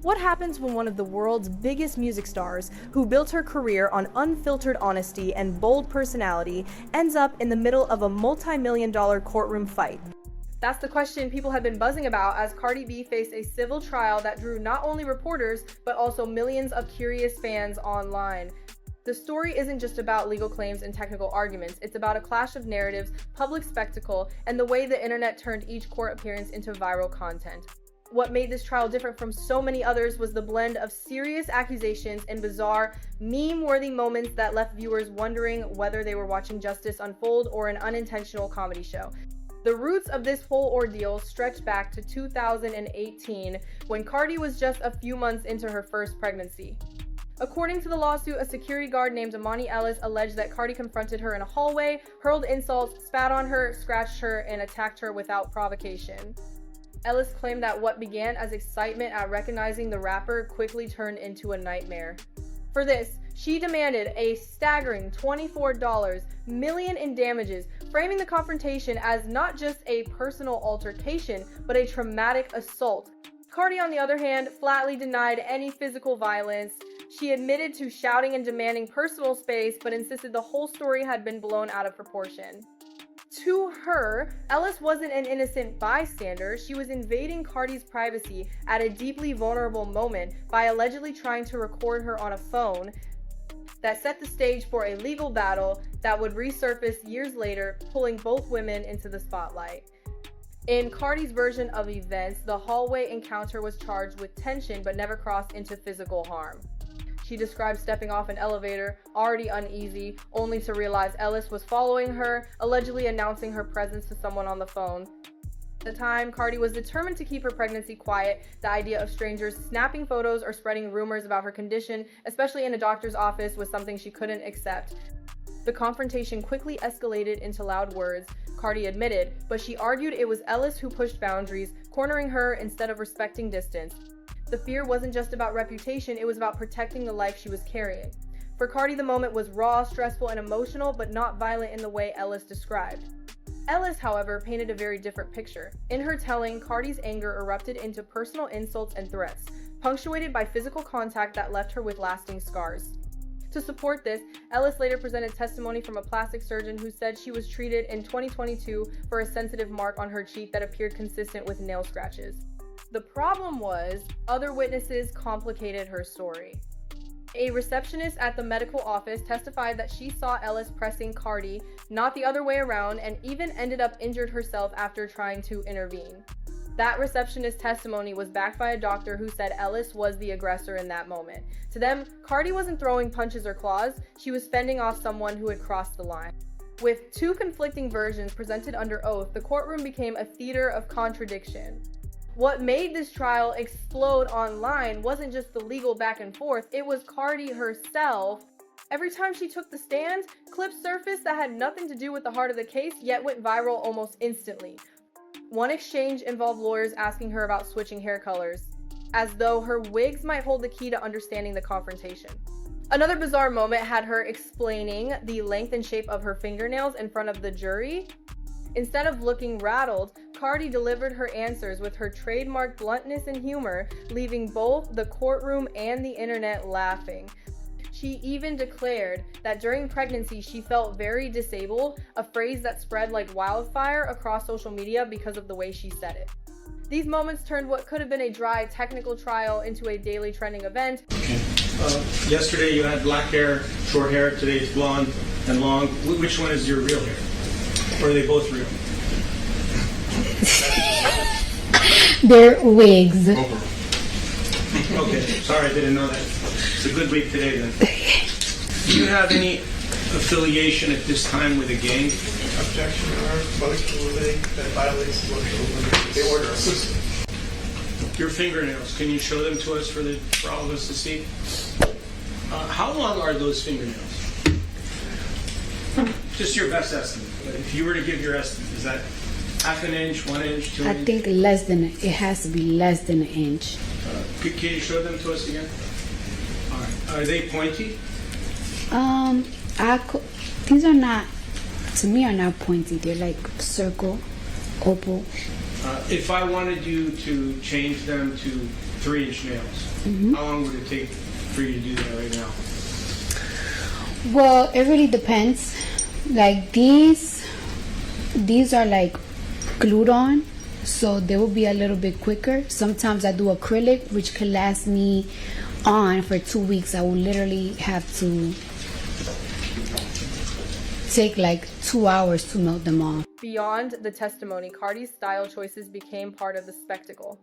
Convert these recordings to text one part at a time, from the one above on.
What happens when one of the world's biggest music stars, who built her career on unfiltered honesty and bold personality, ends up in the middle of a multi-million-dollar courtroom fight? That's the question people have been buzzing about as Cardi B faced a civil trial that drew not only reporters, but also millions of curious fans online. The story isn't just about legal claims and technical arguments, it's about a clash of narratives, public spectacle, and the way the internet turned each court appearance into viral content. What made this trial different from so many others was the blend of serious accusations and bizarre, meme-worthy moments that left viewers wondering whether they were watching justice unfold or an unintentional comedy show. The roots of this whole ordeal stretch back to 2018, when Cardi was just a few months into her first pregnancy. According to the lawsuit, a security guard named Emani Ellis alleged that Cardi confronted her in a hallway, hurled insults, spat on her, scratched her, and attacked her without provocation. Ellis claimed that what began as excitement at recognizing the rapper quickly turned into a nightmare. For this, she demanded a staggering $24 million in damages, framing the confrontation as not just a personal altercation, but a traumatic assault. Cardi, on the other hand, flatly denied any physical violence. She admitted to shouting and demanding personal space, but insisted the whole story had been blown out of proportion. To her, Ellis wasn't an innocent bystander. She was invading Cardi's privacy at a deeply vulnerable moment by allegedly trying to record her on a phone that set the stage for a legal battle that would resurface years later, pulling both women into the spotlight. In Cardi's version of events, the hallway encounter was charged with tension but never crossed into physical harm. She described stepping off an elevator, already uneasy, only to realize Ellis was following her, allegedly announcing her presence to someone on the phone. At the time, Cardi was determined to keep her pregnancy quiet. The idea of strangers snapping photos or spreading rumors about her condition, especially in a doctor's office, was something she couldn't accept. The confrontation quickly escalated into loud words, Cardi admitted, but she argued it was Ellis who pushed boundaries, cornering her instead of respecting distance. The fear wasn't just about reputation, it was about protecting the life she was carrying. For Cardi, the moment was raw, stressful, and emotional, but not violent in the way Ellis described. Ellis, however, painted a very different picture. In her telling, Cardi's anger erupted into personal insults and threats, punctuated by physical contact that left her with lasting scars. To support this, Ellis later presented testimony from a plastic surgeon who said she was treated in 2022 for a sensitive mark on her cheek that appeared consistent with nail scratches. The problem was, other witnesses complicated her story. A receptionist at the medical office testified that she saw Ellis pressing Cardi, not the other way around, and even ended up injured herself after trying to intervene. That receptionist's testimony was backed by a doctor who said Ellis was the aggressor in that moment. To them, Cardi wasn't throwing punches or claws, she was fending off someone who had crossed the line. With two conflicting versions presented under oath, the courtroom became a theater of contradiction. What made this trial explode online wasn't just the legal back and forth, it was Cardi herself. Every time she took the stand, clips surfaced that had nothing to do with the heart of the case, yet went viral almost instantly. One exchange involved lawyers asking her about switching hair colors, as though her wigs might hold the key to understanding the confrontation. Another bizarre moment had her explaining the length and shape of her fingernails in front of the jury. Instead of looking rattled, Cardi delivered her answers with her trademark bluntness and humor, leaving both the courtroom and the internet laughing. She even declared that during pregnancy she felt very disabled, a phrase that spread like wildfire across social media because of the way she said it. These moments turned what could have been a dry technical trial into a daily trending event. Okay. Yesterday you had black hair, short hair, today it's blonde and long. Which one is your real hair? Or are they both real? They're wigs. Okay, sorry, I didn't know that. It's a good week today then. Do you have any affiliation at this time with a gang? Objection, Your Honor. Motion limiting that violates motion limiting the order. Your fingernails, can you show them to us for all of us to see? How long are those fingernails? Just your best estimate. If you were to give your estimate, is that half an inch, 1 inch, 2 inches? I think it has to be less than an inch. Can you show them to us again? All right. Are they pointy? These are not, to me, are not pointy. They're like circle, oval. If I wanted you to change them to 3-inch nails. How long would it take for you to do that right now? Well, it really depends. Like these are like glued on, so they will be a little bit quicker. Sometimes I do acrylic, which can last me on for 2 weeks. I will literally have to take like 2 hours to melt them off. Beyond the testimony, Cardi's style choices became part of the spectacle.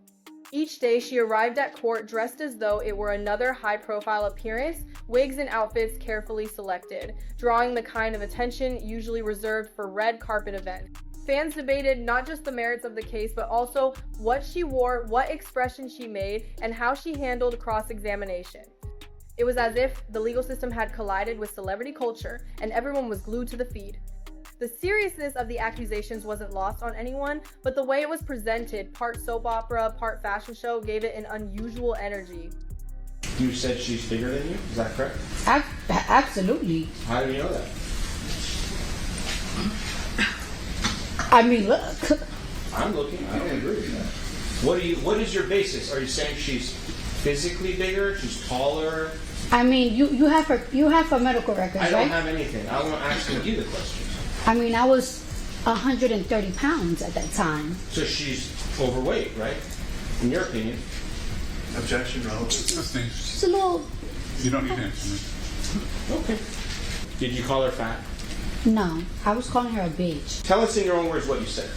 Each day, she arrived at court dressed as though it were another high-profile appearance, wigs and outfits carefully selected, drawing the kind of attention usually reserved for red carpet events. Fans debated not just the merits of the case, but also what she wore, what expression she made, and how she handled cross-examination. It was as if the legal system had collided with celebrity culture, and everyone was glued to the feed. The seriousness of the accusations wasn't lost on anyone, but the way it was presented, part soap opera, part fashion show, gave it an unusual energy. You said she's bigger than you, is that correct? Absolutely. How do you know that? I mean, look. I'm looking, I don't agree with that. What is your basis? Are you saying she's physically bigger, she's taller? I mean, you have her medical records, I don't right? have anything. I'm asking you the question. I mean, I was 130 pounds at that time. So she's overweight, right? In your opinion. Objection, relevant. She's a little... You don't need to answer me. Okay. Did you call her fat? No, I was calling her a bitch. Tell us in your own words what you said.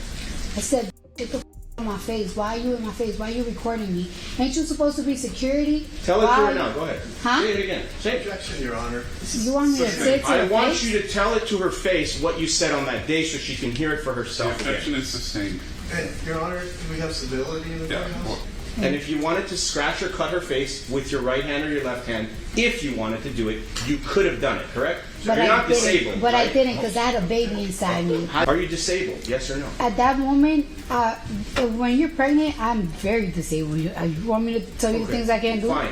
I said, get the f*** on my face. Why are you in my face? Why are you recording me? Ain't you supposed to be security? Tell it to her Why- now. Go ahead. Huh? Say it again. Say it. Objection, Your Honor. You want me to say it to I her want face? you to tell it to her face what you said on that day so she can hear it for The herself objection again. is sustained. And, Your Honor, do we have civility in the Yeah. courthouse? And if you wanted to scratch or cut her face with your right hand or your left hand, if you wanted to do it, you could have done it, correct? But You're not didn't. disabled, But right? I didn't because I had a baby inside me. Are you disabled? Yes or no? At that moment, when you're pregnant, I'm very disabled. You want me to tell you the things I can't do? Fine.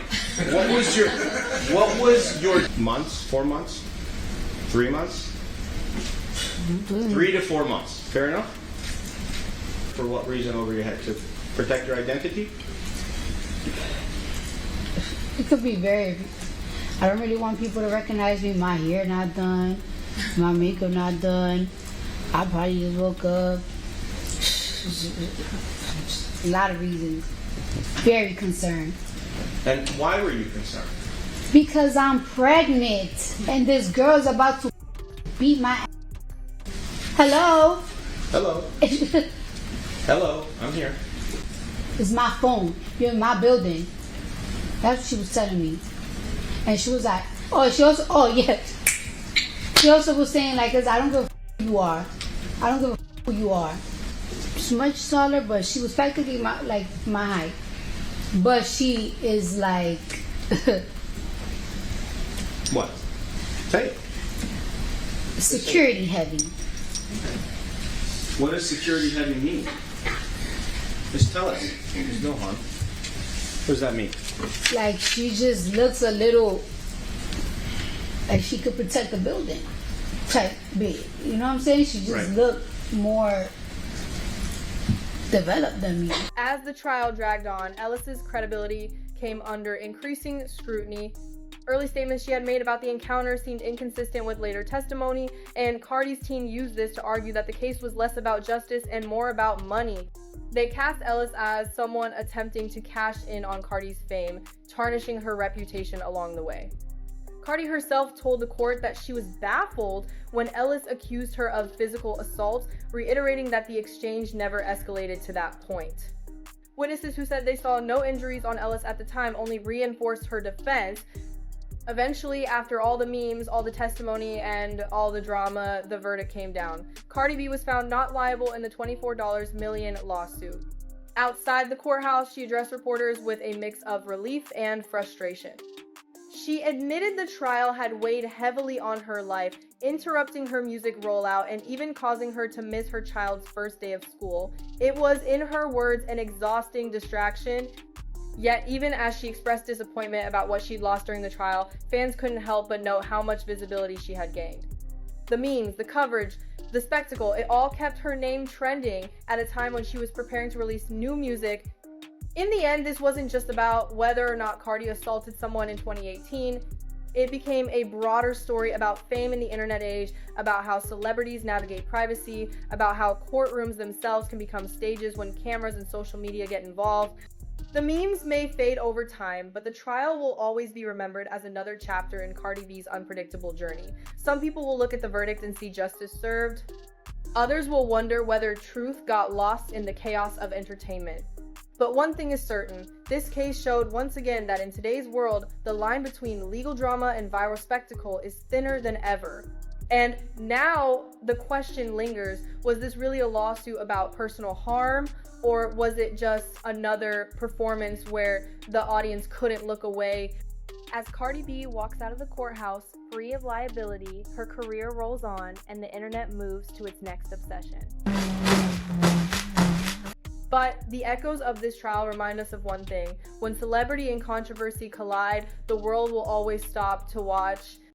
What was your months? 4 months? 3 months? 3 to 4 months. Fair enough? For what reason over your head? To protect your identity? It could be very... I don't really want people to recognize me. My hair not done. My makeup not done. I probably just woke up. A lot of reasons. Very concerned. And why were you concerned? Because I'm pregnant and this girl's about to beat my ass. Hello? Hello. Hello. I'm here. It's my phone. You're in my building. That's what she was telling me. And she was like, she also was saying like, 'cause I don't give a f- who you are. I don't give a f- who you are. She's much taller, but she was practically my height. But she is like, What? Say it. security heavy. What does security heavy mean? Just tell us. There's no harm. What does that mean? Like she just looks a little like she could protect the building type big. You know what I'm saying? She just Right. looked more developed than me. As the trial dragged on, Ellis's credibility came under increasing scrutiny. Early statements she had made about the encounter seemed inconsistent with later testimony, and Cardi's team used this to argue that the case was less about justice and more about money. They cast Ellis as someone attempting to cash in on Cardi's fame, tarnishing her reputation along the way. Cardi herself told the court that she was baffled when Ellis accused her of physical assault, reiterating that the exchange never escalated to that point. Witnesses who said they saw no injuries on Ellis at the time only reinforced her defense. Eventually, after all the memes, all the testimony, and all the drama, the verdict came down. Cardi B was found not liable in the $24 million lawsuit. Outside the courthouse, she addressed reporters with a mix of relief and frustration. She admitted the trial had weighed heavily on her life, interrupting her music rollout and even causing her to miss her child's first day of school. It was, in her words, an exhausting distraction. Yet, even as she expressed disappointment about what she'd lost during the trial, fans couldn't help but note how much visibility she had gained. The memes, the coverage, the spectacle, it all kept her name trending at a time when she was preparing to release new music In the end, this wasn't just about whether or not Cardi assaulted someone in 2018. It became a broader story about fame in the internet age, about how celebrities navigate privacy, about how courtrooms themselves can become stages when cameras and social media get involved. The memes may fade over time, but the trial will always be remembered as another chapter in Cardi B's unpredictable journey. Some people will look at the verdict and see justice served. Others will wonder whether truth got lost in the chaos of entertainment. But one thing is certain, this case showed once again that in today's world, the line between legal drama and viral spectacle is thinner than ever. And now the question lingers, was this really a lawsuit about personal harm, or was it just another performance where the audience couldn't look away? As Cardi B walks out of the courthouse, free of liability, her career rolls on and the internet moves to its next obsession. But the echoes of this trial remind us of one thing. When celebrity and controversy collide, the world will always stop to watch.